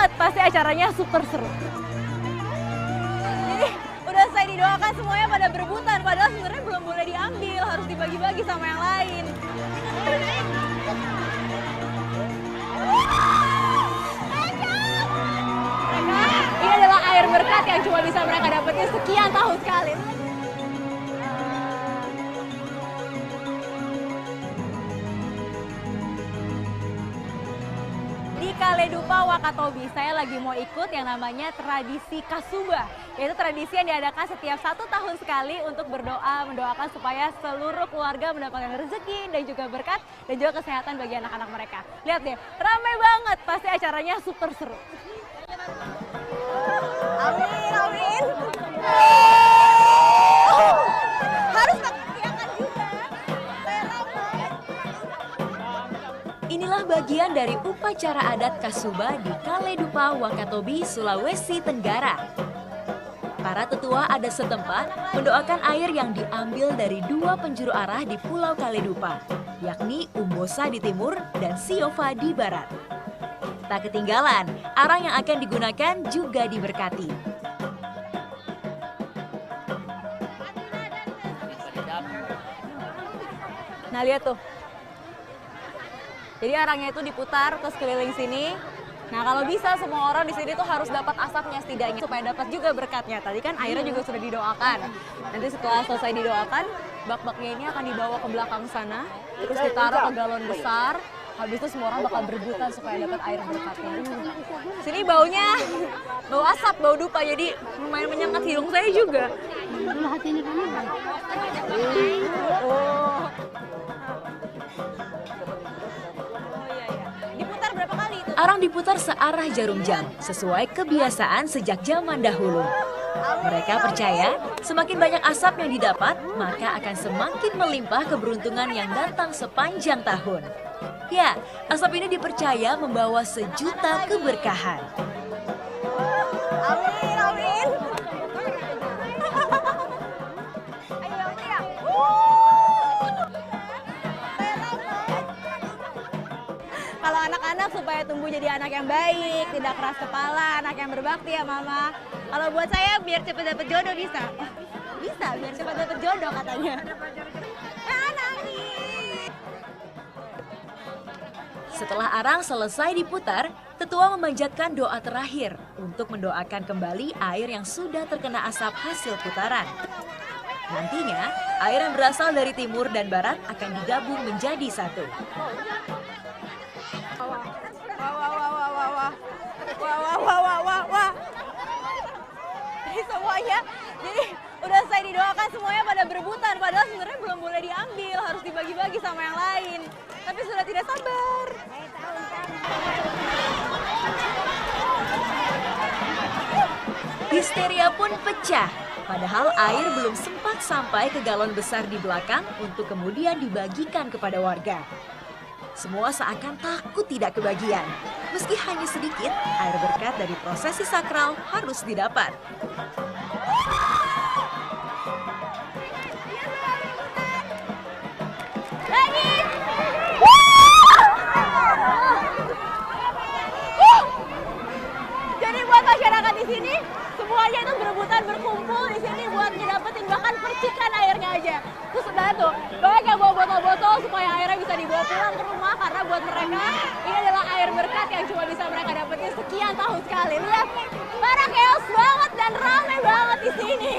banget, pasti acaranya super seru. Jadi udah saya didoakan semuanya pada berebutan, padahal sebenarnya belum boleh diambil, harus dibagi-bagi sama yang lain. Ini adalah air berkat yang cuma bisa mereka dapetin sekian tahun sekali. Di Kaledupa Wakatobi, saya lagi mau ikut yang namanya tradisi Kasuba, yaitu tradisi yang diadakan setiap 1 tahun sekali untuk berdoa, mendoakan supaya seluruh keluarga mendapatkan rezeki dan juga berkat dan juga kesehatan bagi anak-anak mereka. Lihat deh, ramai banget, pasti acaranya super seru. Amin, amin. Harus teriakan juga. Inilah bagian dari upacara adat Kasuba di Kaledupa Wakatobi, Sulawesi Tenggara. Para tetua adat setempat mendoakan air yang diambil dari 2 penjuru arah di Pulau Kaledupa, yakni Umbosa di timur dan Siova di barat. Tak ketinggalan, arang yang akan digunakan juga diberkati. Nah, lihat tuh. Jadi arangnya itu diputar ke sekeliling sini. Nah, kalau bisa semua orang di sini tuh harus dapat asapnya setidaknya supaya dapat juga berkatnya. Tadi kan airnya juga sudah didoakan. Nanti setelah selesai didoakan, bak-baknya ini akan dibawa ke belakang sana, terus ditaruh ke galon besar. Habis itu semua orang bakal berebutan supaya dapat air berkatnya. Sini baunya, bau asap, bau dupa, jadi lumayan menyengat hidung saya juga. Diputar berapa kali itu? Arang diputar searah jarum jam, sesuai kebiasaan sejak zaman dahulu. Mereka percaya, semakin banyak asap yang didapat, maka akan semakin melimpah keberuntungan yang datang sepanjang tahun. Ya, asap ini dipercaya membawa sejuta keberkahan. Amin, amin. Ayo, teriak. Kalau anak-anak supaya tumbuh jadi anak yang baik, tidak keras kepala, anak yang berbakti ya Mama. Kalau buat saya biar cepat dapat jodoh bisa. Oh, bisa biar cepat dapat jodoh katanya. Setelah arang selesai diputar, tetua memanjatkan doa terakhir untuk mendoakan kembali air yang sudah terkena asap hasil putaran. Nantinya, air yang berasal dari timur dan barat akan digabung menjadi satu. Wah. Jadi semuanya, jadi udah saya didoakan semuanya pada berebutan, padahal sebenarnya belum boleh diambil, harus dibagi-bagi sama yang lain. Tapi sudah tidak sabar. Histeria pun pecah, padahal air belum sempat sampai ke galon besar di belakang untuk kemudian dibagikan kepada warga. Semua seakan takut tidak kebagian. Meski hanya sedikit, air berkat dari prosesi sakral harus didapat. Jadi buat masyarakat di sini, semuanya itu berebutan berkumpul di sini buat ngedapetin bahkan percikan airnya aja. Terus udah tuh, banyak yang bawa botol-botol supaya airnya bisa dibawa pulang ke rumah karena buat mereka ini adalah air berkat yang cuma bisa mereka dapetin sekian tahun sekali. Lihat, para chaos banget dan ramai banget di sini.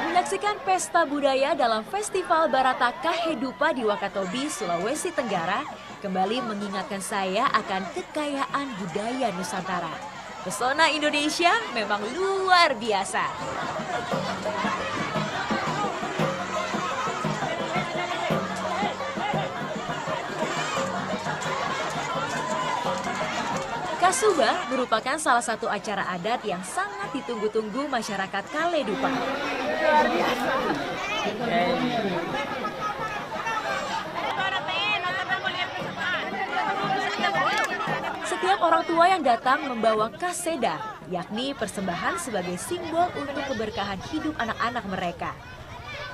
Menyaksikan pesta budaya dalam Festival Barata Kahedupa di Wakatobi, Sulawesi Tenggara, kembali mengingatkan saya akan kekayaan budaya Nusantara. Pesona Indonesia memang luar biasa. Kasuba merupakan salah satu acara adat yang sangat ditunggu-tunggu masyarakat Kaledupa. Setiap orang tua yang datang membawa kaseda, yakni persembahan sebagai simbol untuk keberkahan hidup anak-anak mereka.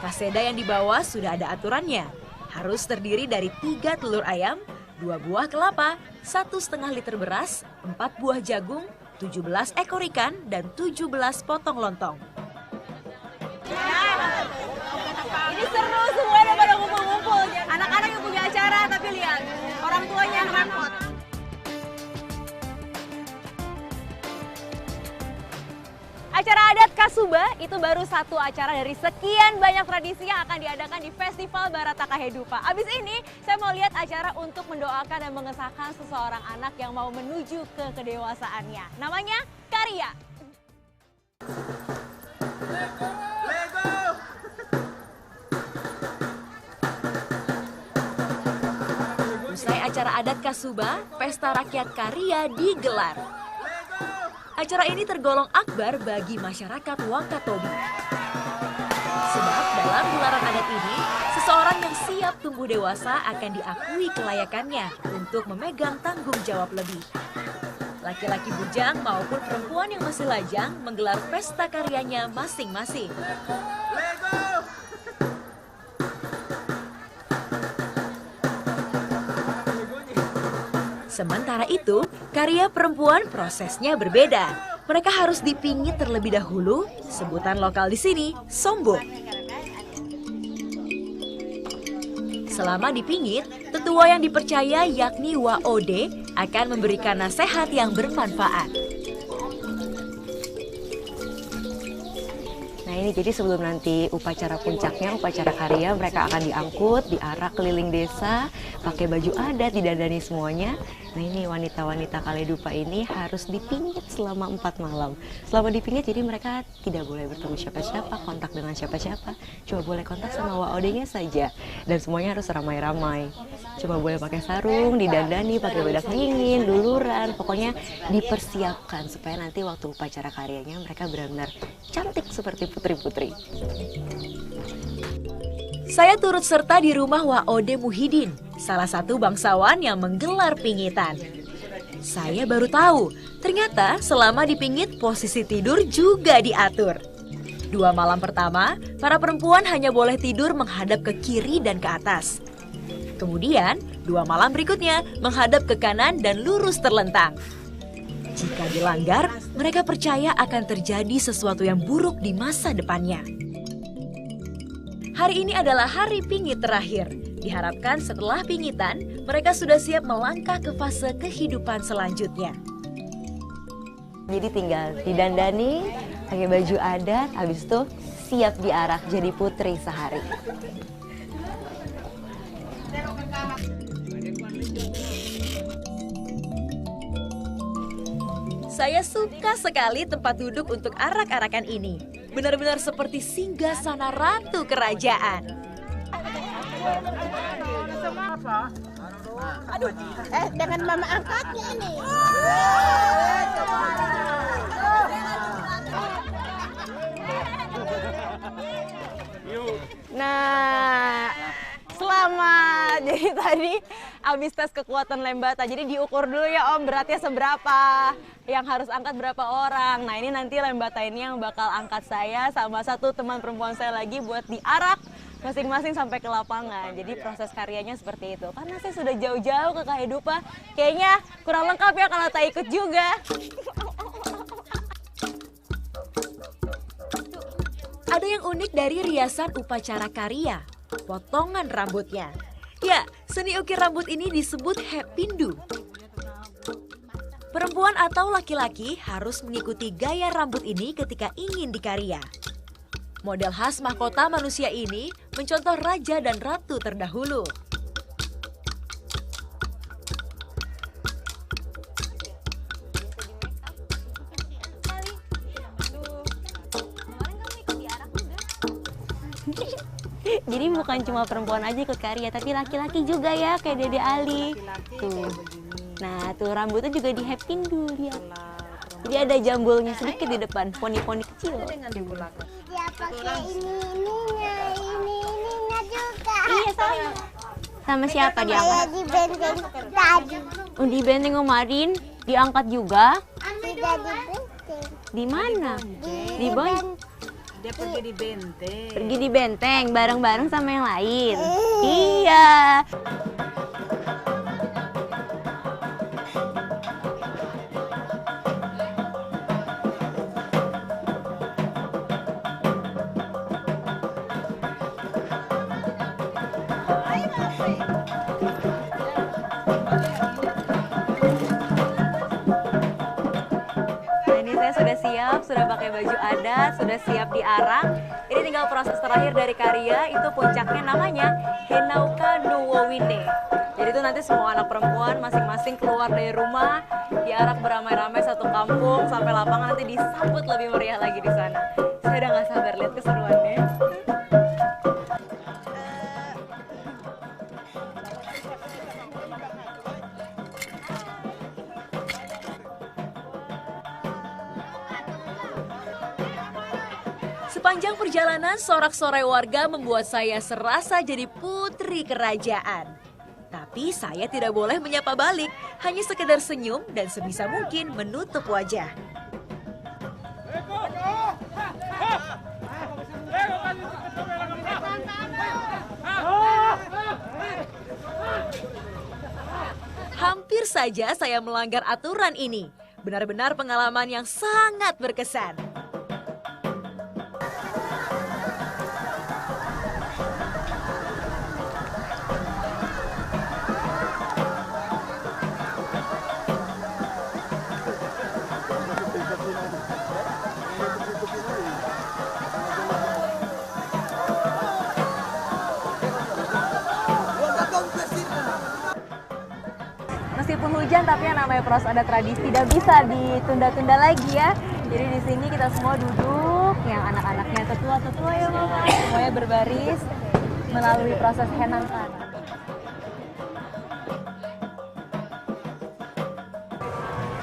Kaseda yang dibawa sudah ada aturannya. Harus terdiri dari 3 telur ayam, 2 buah kelapa, 1,5 liter beras, 4 buah jagung, 17 ekor ikan, dan 17 potong lontong. Ini seru, semuanya pada ngumpul-ngumpul. Anak-anak yang punya acara, tapi lihat, orang tuanya yang repot. Acara adat Kasuba itu baru satu acara dari sekian banyak tradisi yang akan diadakan di Festival Barataka Kehidupa. Abis ini saya mau lihat acara untuk mendoakan dan mengesahkan seseorang anak yang mau menuju ke kedewasaannya. Namanya Karya. Usai acara adat Kasuba, pesta rakyat Karya digelar. Acara ini tergolong akbar bagi masyarakat Wakatobi. Sebab dalam gelaran adat ini, seseorang yang siap tumbuh dewasa akan diakui kelayakannya untuk memegang tanggung jawab lebih. Laki-laki bujang maupun perempuan yang masih lajang menggelar pesta karyanya masing-masing. Sementara itu, karya perempuan prosesnya berbeda. Mereka harus dipingit terlebih dahulu, sebutan lokal di sini, sombong. Selama dipingit, tetua yang dipercaya yakni Waode akan memberikan nasihat yang bermanfaat. Nah ini jadi sebelum nanti upacara puncaknya, upacara karya, mereka akan diangkut, diarak keliling desa, pakai baju adat, didandani semuanya. Nah ini wanita-wanita Kaledupa ini harus dipingit selama 4 malam. Selama dipingit jadi mereka tidak boleh bertemu siapa-siapa, kontak dengan siapa-siapa. Cuma boleh kontak sama Waodenya saja. Dan semuanya harus ramai-ramai. Cuma boleh pakai sarung, didandani, pakai bedak dingin, luluran. Pokoknya dipersiapkan supaya nanti waktu upacara karyanya mereka benar-benar cantik seperti putri-putri. Saya turut serta di rumah Waode Muhyiddin, salah satu bangsawan yang menggelar pingitan. Saya baru tahu, ternyata selama dipingit posisi tidur juga diatur. 2 malam pertama, para perempuan hanya boleh tidur menghadap ke kiri dan ke atas. Kemudian, 2 malam berikutnya menghadap ke kanan dan lurus terlentang. Jika dilanggar, mereka percaya akan terjadi sesuatu yang buruk di masa depannya. Hari ini adalah hari pingit terakhir. Diharapkan setelah pingitan, mereka sudah siap melangkah ke fase kehidupan selanjutnya. Jadi tinggal didandani, pakai baju adat, habis itu siap diarak jadi putri sehari. Saya suka sekali tempat duduk untuk arak-arakan ini. Benar-benar seperti singgasana ratu kerajaan. Aduh, dengan mama angkatnya ini. Nah, selamat. Jadi tadi habis tes kekuatan lembata. Jadi diukur dulu ya Om, beratnya seberapa. Yang harus angkat berapa orang. Nah ini nanti lembata ini yang bakal angkat saya sama satu teman perempuan saya lagi buat diarak masing-masing sampai ke lapangan. Jadi proses karyanya seperti itu. Karena saya sudah jauh-jauh ke Kehidupan, kayaknya kurang lengkap ya kalau tak ikut juga. Ada yang unik dari riasan upacara karya, potongan rambutnya. Ya, seni ukir rambut ini disebut hepindu. Perempuan atau laki-laki harus mengikuti gaya rambut ini ketika ingin dikarya. Model khas mahkota manusia ini mencontoh raja dan ratu terdahulu. Jadi bukan cuma perempuan aja ikut karya, tapi laki-laki juga ya, kayak Dede Ali. Tuh. Nah, tuh rambutnya juga dihepin dulu lihat. Jadi ada jambulnya sedikit di depan, poni-poni kecil. Dia pakai ininya, ini Sama siapa Kayak diangkat? di benteng tadi. Di benteng kemarin diangkat juga. Tidak di benteng. Di mana? Di bawah. Dia pergi di benteng. Pergi di benteng bareng-bareng sama yang lain. Iya. Nah, ini saya sudah siap, sudah pakai baju adat, sudah siap diarak. Ini tinggal proses terakhir dari karya, itu puncaknya namanya Henauka Nuwowine. Jadi itu nanti semua anak perempuan masing-masing keluar dari rumah, diarak beramai-ramai satu kampung sampai lapangan, nanti disambut lebih meriah lagi di sana. Saya udah nggak sabar lihat keseruannya. Sepanjang perjalanan, sorak-sorai warga membuat saya serasa jadi putri kerajaan. Tapi saya tidak boleh menyapa balik, hanya sekedar senyum dan sebisa mungkin menutup wajah. Hampir saja saya melanggar aturan ini. Benar-benar pengalaman yang sangat berkesan. Meskipun hujan, tapi yang namanya proses adat tradisi tidak bisa ditunda-tunda lagi ya. Jadi di sini kita semua duduk, yang anak-anaknya tetua-tetua ya mama, semuanya berbaris melalui proses henangkan.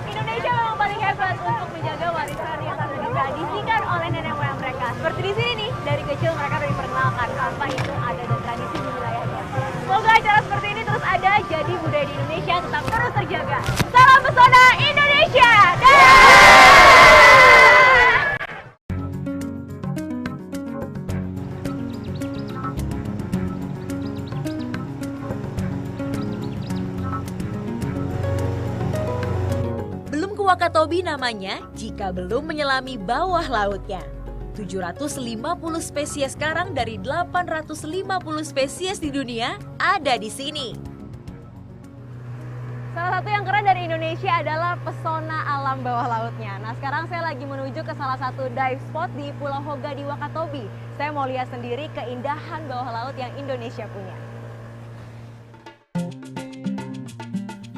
Indonesia memang paling hebat untuk menjaga warisan yang sudah ditradisikan oleh nenek moyang mereka. Seperti di sini nih, dari kecil mereka sudah diperkenalkan apa itu adat dan tradisi di wilayahnya. Semoga acara seperti ini terus ada, jadi budaya di Indonesia tetap terus terjaga. Salam pesona Indonesia! Belum ke Wakatobi namanya jika belum menyelami bawah lautnya. 750 spesies karang dari 850 spesies di dunia ada di sini. Salah satu yang keren dari Indonesia adalah pesona alam bawah lautnya. Nah, sekarang saya lagi menuju ke salah satu dive spot di Pulau Hoga di Wakatobi. Saya mau lihat sendiri keindahan bawah laut yang Indonesia punya.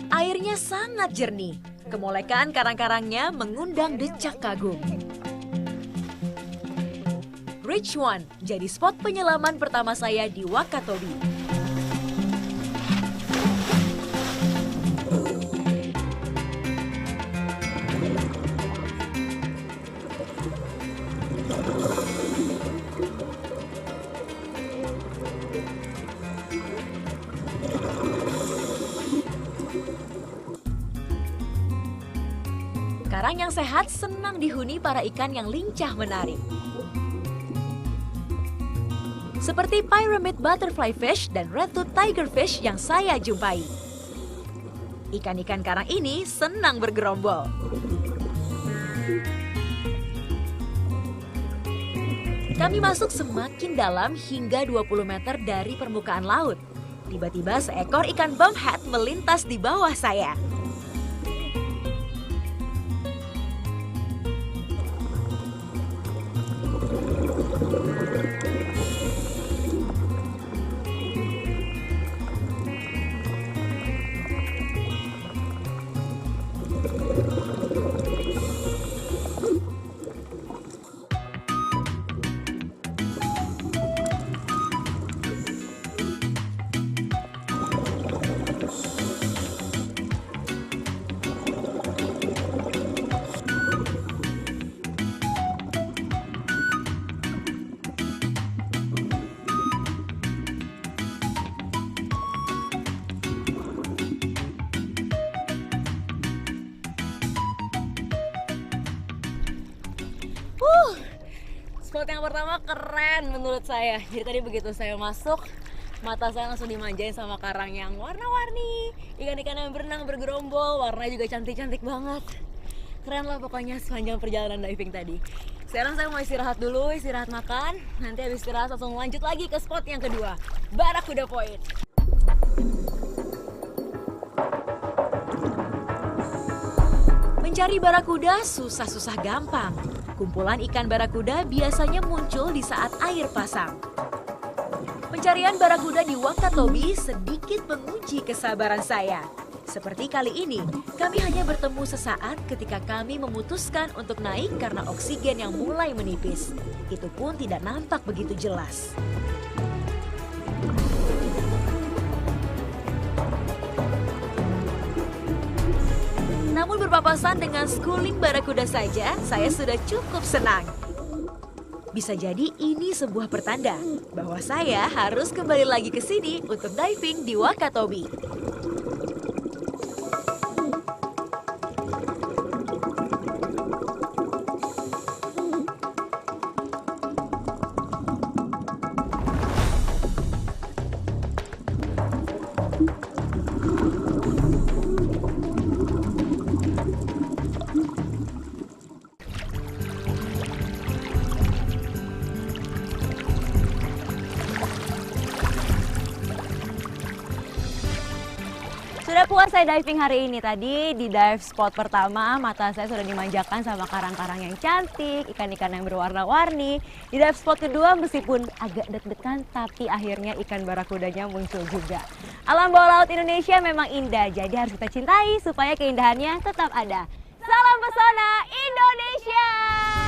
Airnya sangat jernih. Kemolekan karang-karangnya mengundang decak kagum. Ridge One jadi spot penyelaman pertama saya di Wakatobi. Karang yang sehat senang dihuni para ikan yang lincah menari. Seperti pyramid butterfly fish dan red-tooth tigerfish yang saya jumpai. Ikan-ikan karang ini senang bergerombol. Kami masuk semakin dalam hingga 20 meter dari permukaan laut. Tiba-tiba seekor ikan bumphead melintas di bawah saya. spot yang pertama keren menurut saya. Jadi tadi begitu saya masuk, mata saya langsung dimanjain sama karang yang warna-warni, ikan-ikan yang berenang bergerombol, warnanya juga cantik-cantik banget. Keren lah pokoknya sepanjang perjalanan diving tadi. Sekarang saya mau istirahat dulu, istirahat makan. Nanti habis istirahat langsung lanjut lagi ke spot yang kedua, Barakuda Point. Mencari barakuda susah-susah gampang. Kumpulan ikan barakuda biasanya muncul di saat air pasang. Pencarian barakuda di Wakatobi sedikit menguji kesabaran saya. Seperti kali ini, kami hanya bertemu sesaat ketika kami memutuskan untuk naik karena oksigen yang mulai menipis. Itu pun tidak nampak begitu jelas. Namun berpapasan dengan schooling barakuda saja, saya sudah cukup senang. Bisa jadi ini sebuah pertanda bahwa saya harus kembali lagi ke sini untuk diving di Wakatobi. Sudah puas saya diving hari ini. Tadi di dive spot pertama, mata saya sudah dimanjakan sama karang-karang yang cantik, ikan-ikan yang berwarna-warni. Di dive spot kedua meskipun agak deg-degan, tapi akhirnya ikan barakudanya muncul juga. Alam bawah laut Indonesia memang indah, jadi harus kita cintai supaya keindahannya tetap ada. Salam pesona Indonesia!